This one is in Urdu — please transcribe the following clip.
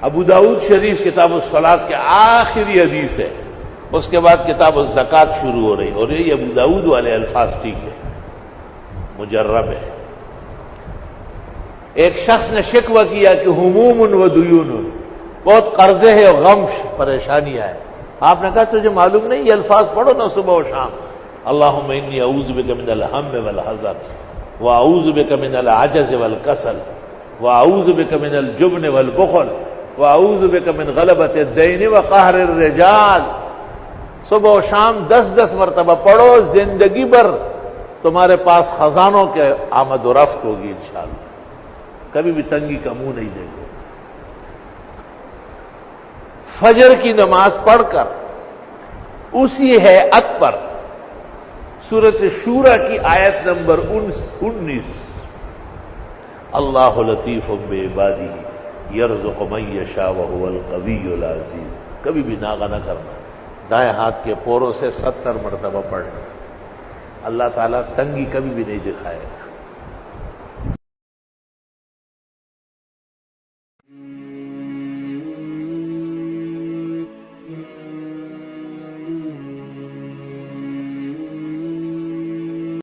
ابو داؤد شریف کتاب الصلاۃ کے آخری حدیث ہے، اس کے بعد کتاب الزکوٰۃ شروع ہو رہی، اور یہ ابو داؤد والے الفاظ ٹھیک ہے، مجرب ہے۔ ایک شخص نے شکوہ کیا کہ ہموم و دیون، بہت قرضے ہیں اور غم پریشانیاں ہیں۔ آپ نے کہا تجھے معلوم نہیں، یہ الفاظ پڑھو نا صبح و شام، اللہم انی اعوذ بک من الہم والحزن واعوذ بک من العجز والکسل واعوذ بک من الجبن والبخل واعوذ بک من غلبۃ الدین وقہر الرجال۔ صبح و شام 10 مرتبہ پڑھو، زندگی بھر تمہارے پاس خزانوں کے آمد و رفت ہوگی انشاءاللہ، کبھی بھی تنگی کا منہ نہیں دیں گے۔ فجر کی نماز پڑھ کر اسی ہیئت پر سورۃ شورى کی آیت نمبر 19، اللہ لطیف بعبادہ یرزق من یشاء وهو القوی العزیز، کبھی بھی ناغہ نہ کرنا، دائیں ہاتھ کے پوروں سے 70 مرتبہ پڑھنا، اللہ تعالیٰ تنگی کبھی بھی نہیں دکھائے گا۔